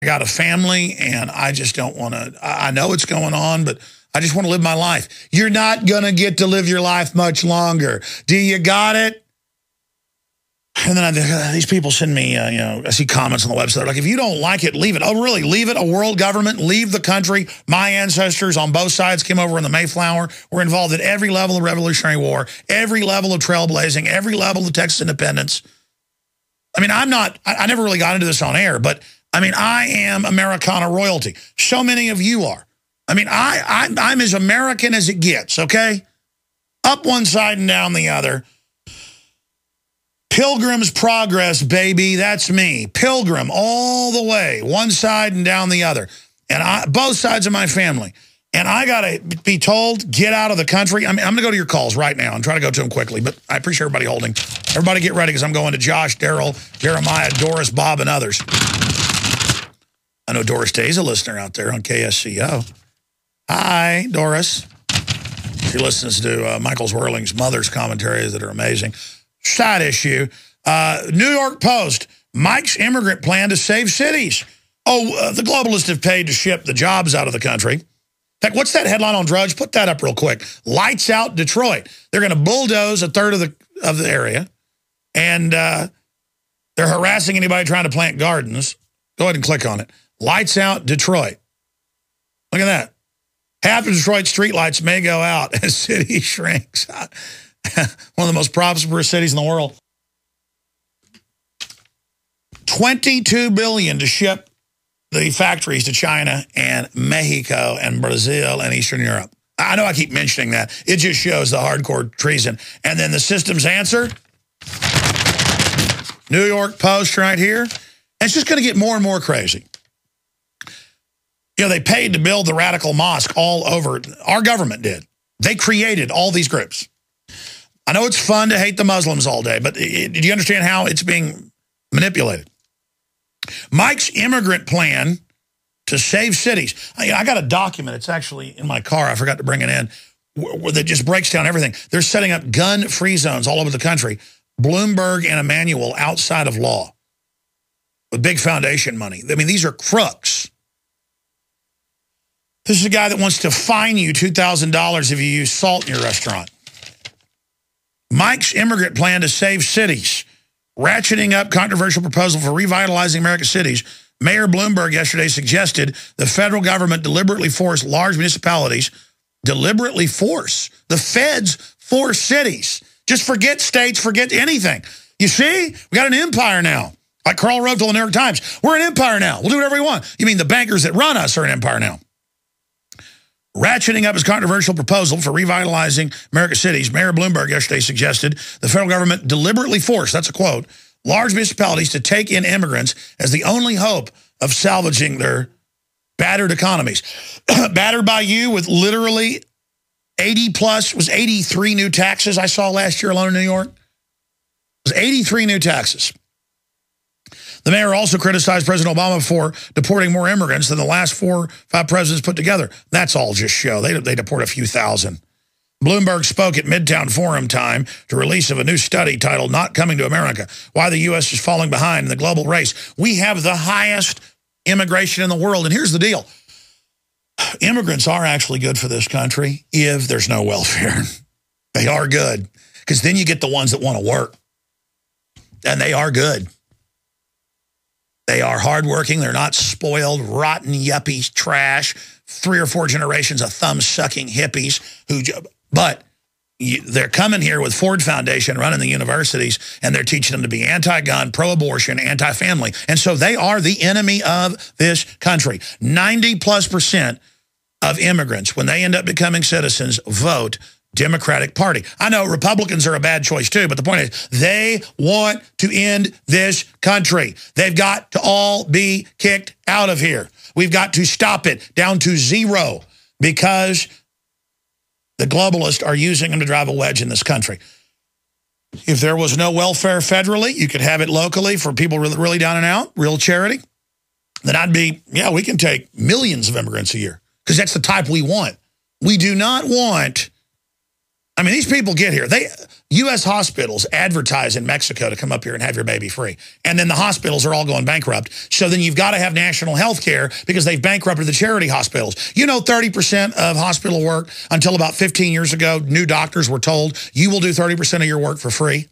I got a family, and I just don't want to. I know it's going on, but I just want to live my life. You're not going to get to live your life much longer. Do you got it? And then these people send me, I see comments on the website. They're like, if you don't like it, leave it. Oh, really? Leave it? A world government? Leave the country? My ancestors on both sides came over in the Mayflower. We're involved at every level of the Revolutionary War, every level of trailblazing, every level of Texas independence. I mean, I never really got into this on air, but I mean, I am Americana royalty. So many of you are. I mean, I'm as American as it gets, okay? Up one side and down the other. Pilgrim's Progress, baby. That's me. Pilgrim all the way, one side and down the other. And both sides of my family. And I got to be told, get out of the country. I mean, I'm going to go to your calls right now and try to go to them quickly. But I appreciate everybody holding. Everybody get ready because I'm going to Josh, Daryl, Jeremiah, Doris, Bob, and others. I know Doris Day's a listener out there on KSCO. Hi, Doris. She listens to Michael Zwirling's mother's commentaries that are amazing. Side issue. New York Post, Mike's immigrant plan to save cities. The globalists have paid to ship the jobs out of the country. In fact, what's that headline on Drudge? Put that up real quick. Lights out Detroit. They're going to bulldoze a third of the area. And they're harassing anybody trying to plant gardens. Go ahead and click on it. Lights out Detroit. Look at that. Half of Detroit's streetlights may go out as city shrinks. One of the most prosperous cities in the world. $22 billion to ship the factories to China and Mexico and Brazil and Eastern Europe. I know I keep mentioning that. It just shows the hardcore treason. And then the system's answer, New York Post right here. And it's just going to get more and more crazy. You know, they paid to build the radical mosque all over. Our government did. They created all these groups. I know it's fun to hate the Muslims all day, but do you understand how it's being manipulated? Mike's immigrant plan to save cities. I got a document. It's actually in my car. I forgot to bring it in. Where that just breaks down everything. They're setting up gun-free zones all over the country. Bloomberg and Emanuel outside of law with big foundation money. I mean, these are crooks. This is a guy that wants to fine you $2,000 if you use salt in your restaurant. Mike's immigrant plan to save cities. Ratcheting up controversial proposal for revitalizing America's cities. Mayor Bloomberg yesterday suggested the federal government deliberately force large municipalities. Deliberately force. The feds force cities. Just forget states, forget anything. You see? We got an empire now. Like Carl wrote to the New York Times. We're an empire now. We'll do whatever we want. You mean the bankers that run us are an empire now. Ratcheting up his controversial proposal for revitalizing America's cities, Mayor Bloomberg yesterday suggested the federal government deliberately forced, that's a quote, large municipalities to take in immigrants as the only hope of salvaging their battered economies. Battered by you with literally 83 new taxes I saw last year alone in New York. It was 83 new taxes. The mayor also criticized President Obama for deporting more immigrants than the last 4 or 5 presidents put together. That's all just show. They deport a few thousand. Bloomberg spoke at Midtown Forum time to release of a new study titled Not Coming to America, Why the U.S. is Falling Behind in the Global Race. We have the highest immigration in the world. And here's the deal. Immigrants are actually good for this country if there's no welfare. They are good. Because then you get the ones that want to work. And they are good. They are hardworking. They're not spoiled, rotten, yuppie trash, 3 or 4 generations of thumb-sucking hippies. But they're coming here with Ford Foundation running the universities, and they're teaching them to be anti-gun, pro-abortion, anti-family. And so they are the enemy of this country. 90+% of immigrants, when they end up becoming citizens, vote Democratic Party. I know Republicans are a bad choice too, but the point is they want to end this country. They've got to all be kicked out of here. We've got to stop it down to 0 because the globalists are using them to drive a wedge in this country. If there was no welfare federally, you could have it locally for people really down and out, real charity, then I'd be, yeah, we can take millions of immigrants a year because that's the type we want. We do not want... mean, these people get here. U.S. hospitals advertise in Mexico to come up here and have your baby free. And then the hospitals are all going bankrupt. So then you've got to have national health care because they've bankrupted the charity hospitals. You know, 30% of hospital work, until about 15 years ago, new doctors were told, you will do 30% of your work for free.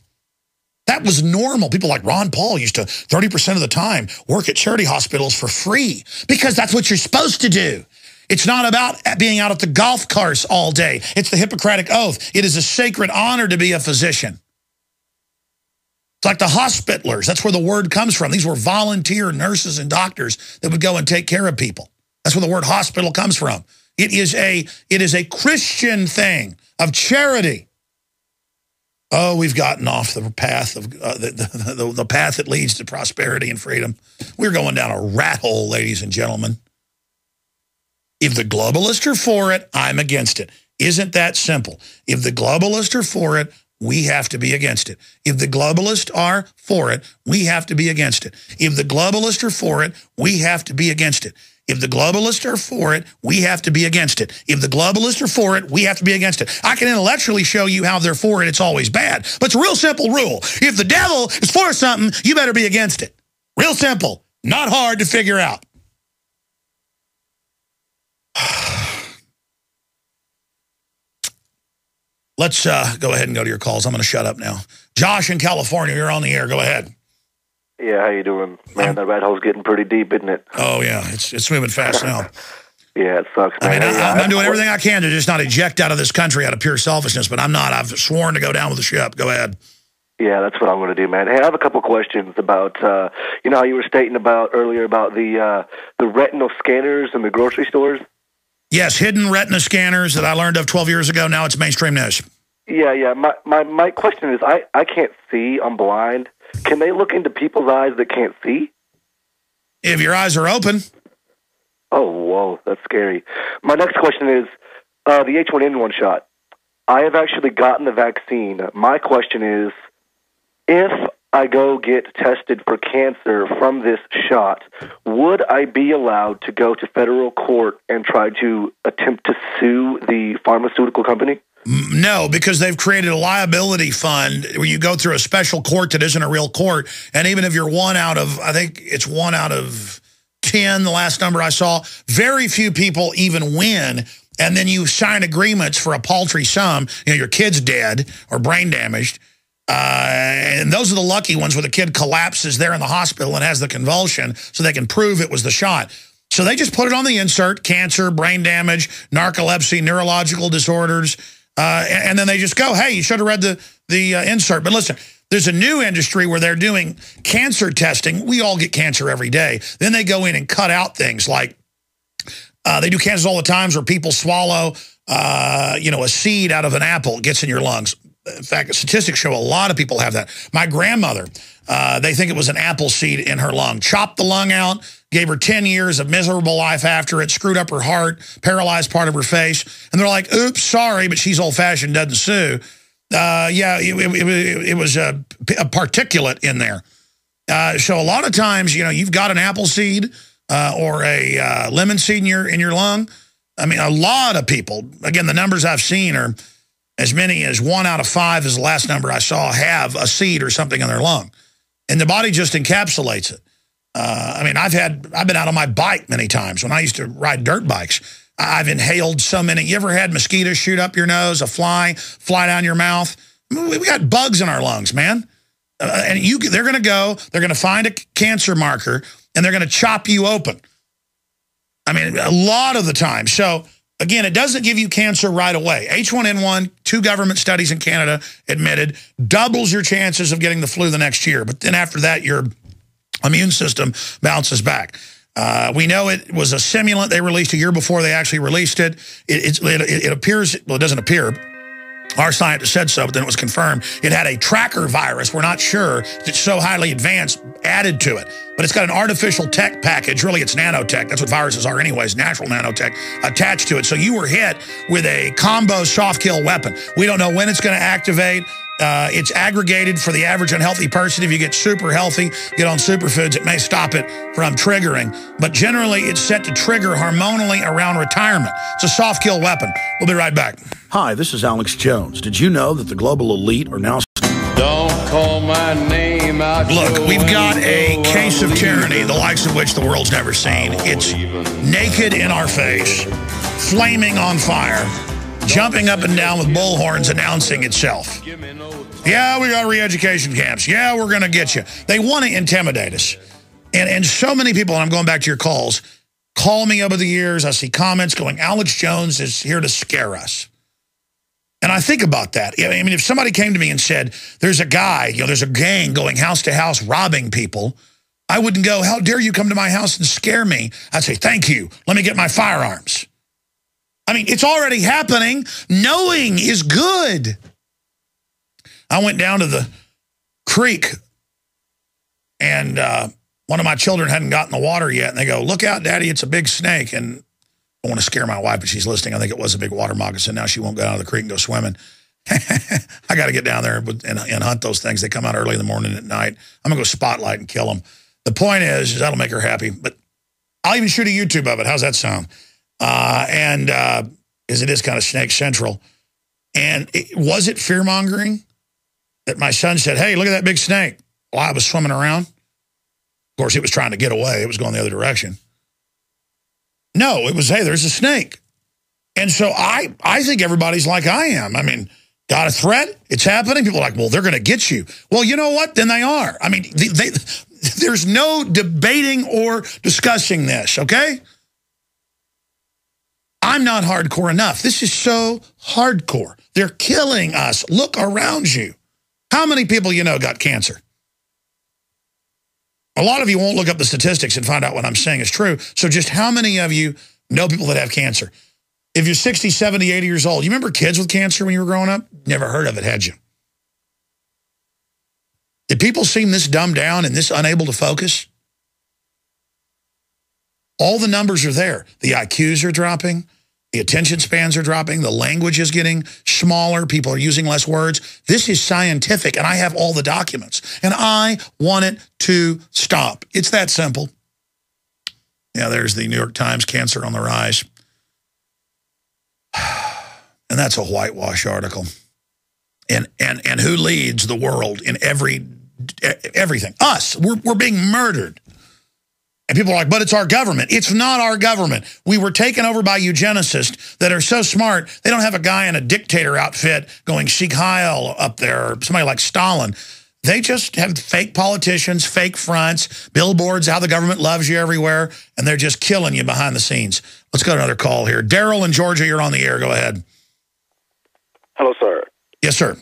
That was normal. People like Ron Paul used to 30% of the time work at charity hospitals for free because that's what you're supposed to do. It's not about being out at the golf course all day. It's the Hippocratic Oath. It is a sacred honor to be a physician. It's like the hospitalers. That's where the word comes from. These were volunteer nurses and doctors that would go and take care of people. That's where the word hospital comes from. It is a Christian thing of charity. Oh, we've gotten off the path of the path that leads to prosperity and freedom. We're going down a rat hole, ladies and gentlemen. If the globalists are for it, I'm against it. Isn't that simple? If the globalists are for it, we have to be against it. If the globalists are for it, we have to be against it. If the globalists are for it, we have to be against it. If the globalists are for it, we have to be against it. If the globalists are for it, we have to be against it. I can intellectually show you how they're for it. It's always bad. But it's a real simple rule. If the devil is for something, you better be against it. Real simple. Not hard to figure out. Let's go ahead and go to your calls. I'm going to shut up now. Josh in California, you're on the air. Go ahead. Yeah, how you doing? Man, that rat hole's getting pretty deep, isn't it? Oh, yeah. It's moving fast now. Yeah, it sucks, man. I mean, I'm doing everything I can to just not eject out of this country out of pure selfishness, but I'm not. I've sworn to go down with the ship. Go ahead. Yeah, that's what I'm going to do, man. Hey, I have a couple questions about, you know how you were stating about earlier about the retinal scanners in the grocery stores? Yes, hidden retina scanners that I learned of 12 years ago. Now it's mainstream news. Yeah. My question is, I can't see. I'm blind. Can they look into people's eyes that can't see? If your eyes are open. Oh, whoa, that's scary. My next question is the H1N1 shot. I have actually gotten the vaccine. My question is, if I go get tested for cancer from this shot, would I be allowed to go to federal court and try to attempt to sue the pharmaceutical company? No, because they've created a liability fund where you go through a special court that isn't a real court. And even if you're one out of, I think it's 1 out of 10, the last number I saw, very few people even win. And then you sign agreements for a paltry sum. You know, your kid's dead or brain damaged. And those are the lucky ones where the kid collapses there in the hospital and has the convulsion so they can prove it was the shot. So they just put it on the insert, cancer, brain damage, narcolepsy, neurological disorders, and then they just go, hey, you should have read the insert. But listen, there's a new industry where they're doing cancer testing. We all get cancer every day. Then they go in and cut out things like they do cancers all the times where people swallow, a seed out of an apple. It gets in your lungs. In fact, statistics show a lot of people have that. My grandmother, they think it was an apple seed in her lung. Chopped the lung out, gave her 10 years of miserable life after it, screwed up her heart, paralyzed part of her face. And they're like, oops, sorry, but she's old-fashioned, doesn't sue. It was a particulate in there. So a lot of times, you've got an apple seed or a lemon seed in your lung. I mean, a lot of people, again, the numbers I've seen are as many as 1 out of 5 is the last number I saw, have a seed or something in their lung. And the body just encapsulates it. I mean, I've been out on my bike many times. When I used to ride dirt bikes, I've inhaled so many. You ever had mosquitoes shoot up your nose, a fly down your mouth? I mean, we got bugs in our lungs, man. And they're going to find a cancer marker, and they're going to chop you open. I mean, a lot of the time. So, again, it doesn't give you cancer right away. H1N1, 2 government studies in Canada admitted, doubles your chances of getting the flu the next year. But then after that, your immune system bounces back. We know it was a simulant they released a year before they actually released it. It appears, well, it doesn't appear. Our scientists said so, but then it was confirmed. It had a tracker virus. We're not sure. It's so highly advanced, added to it. But it's got an artificial tech package. Really, it's nanotech. That's what viruses are anyways, natural nanotech attached to it. So you were hit with a combo soft kill weapon. We don't know when it's going to activate. It's aggregated for the average unhealthy person. If you get super healthy, get on superfoods, it may stop it from triggering. But generally, it's set to trigger hormonally around retirement. It's a soft kill weapon. We'll be right back. Hi, this is Alex Jones. Did you know that the global elite are now... Don't call my name out. Look, we've got a case of tyranny, the likes of which the world's never seen. It's naked in our face, flaming on fire, jumping up and down with bullhorns announcing itself. Yeah, we got re-education camps. Yeah, we're going to get you. They want to intimidate us. And so many people, and I'm going back to your calls, call me over the years. I see comments going, Alex Jones is here to scare us. And I think about that. I mean, if somebody came to me and said, there's a guy, there's a gang going house to house robbing people, I wouldn't go, how dare you come to my house and scare me? I'd say, thank you. Let me get my firearms. I mean, it's already happening. Knowing is good. I went down to the creek, and one of my children hadn't gotten the water yet, and they go, look out, Daddy, it's a big snake. And I want to scare my wife, but she's listening. I think it was a big water moccasin. Now she won't go down to the creek and go swimming. I got to get down there and hunt those things. They come out early in the morning and at night. I'm going to go spotlight and kill them. The point is that'll make her happy. But I'll even shoot a YouTube of it. How's that sound? Because it is kind of snake central. And was it fear-mongering that my son said, hey, look at that big snake, while I was swimming around? Of course, it was trying to get away. It was going the other direction. No, it was, hey, there's a snake. And so I think everybody's like I am. I mean, got a threat? It's happening? People are like, well, they're going to get you. Well, you know what? Then they are. I mean, there's no debating or discussing this, okay? I'm not hardcore enough. This is so hardcore. They're killing us. Look around you. How many people you know got cancer? A lot of you won't look up the statistics and find out what I'm saying is true. So just how many of you know people that have cancer? If you're 60, 70, 80 years old, you remember kids with cancer when you were growing up? Never heard of it, had you? Did people seem this dumbed down and this unable to focus? All the numbers are there. The IQs are dropping. The attention spans are dropping. The language is getting smaller. People are using less words. This is scientific, and I have all the documents. And I want it to stop. It's that simple. Yeah, there's the New York Times, cancer on the rise. And that's a whitewash article. And who leads the world in everything? Us. We're being murdered. And people are like, but it's our government. It's not our government. We were taken over by eugenicists that are so smart, they don't have a guy in a dictator outfit going Sheikh Heil up there, or somebody like Stalin. They just have fake politicians, fake fronts, billboards, how the government loves you everywhere, and they're just killing you behind the scenes. Let's go to another call here. Daryl in Georgia, you're on the air. Go ahead. Hello, sir. Yes, sir.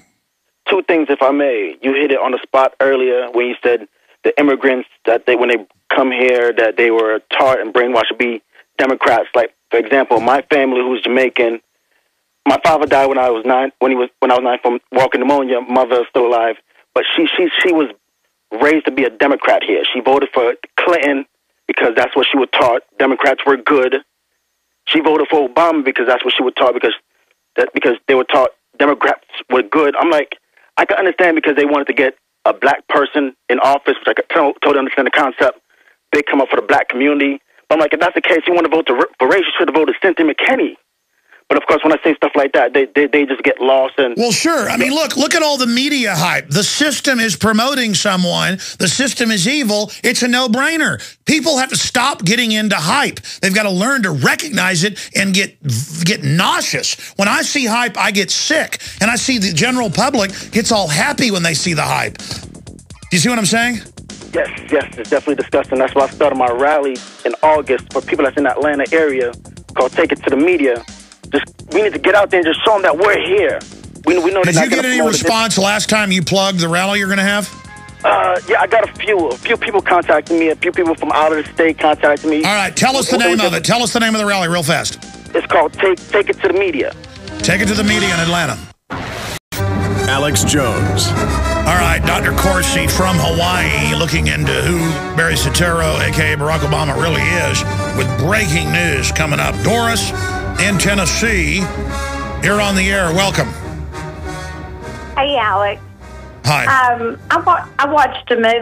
Two things, if I may. You hit it on the spot earlier when you said the immigrants, that when they come here, that they were taught and brainwashed to be Democrats. Like, for example, my family, who's Jamaican, my father died when I was 9. When I was 9 from walking pneumonia. Mother is still alive, but she was raised to be a Democrat here. She voted for Clinton because that's what she was taught. Democrats were good. She voted for Obama because that's what she was taught. Because they were taught Democrats were good. I'm like, I can understand because they wanted to get a black person in office, which I could totally understand the concept. They come up for the black community. But I'm like, if that's the case, you want to vote for race, you should have voted Cynthia McKinney. But of course, when I say stuff like that, they just get lost. And well, sure. I mean, look at all the media hype. The system is promoting someone. The system is evil. It's a no-brainer. People have to stop getting into hype. They've got to learn to recognize it and get nauseous. When I see hype, I get sick. And I see the general public gets all happy when they see the hype. Do you see what I'm saying? Yes, it's definitely disgusting. That's why I started my rally in August for people that's in the Atlanta area called Take It to the Media. We need to get out there and just show them that we're here. We know. Did you get any response last time you plugged the rally you're going to have? Yeah, I got a few people contacting me. A few people from out of the state contacting me. All right, tell us the name of it. Tell us the name of the rally real fast. It's called Take It to the Media. Take It to the Media in Atlanta. Alex Jones. All right, Dr. Corsi from Hawaii looking into who Barry Soetoro, a.k.a. Barack Obama, really is, with breaking news coming up. Doris in Tennessee, you're on the air. Welcome. Hey, Alex. Hi. I watched a movie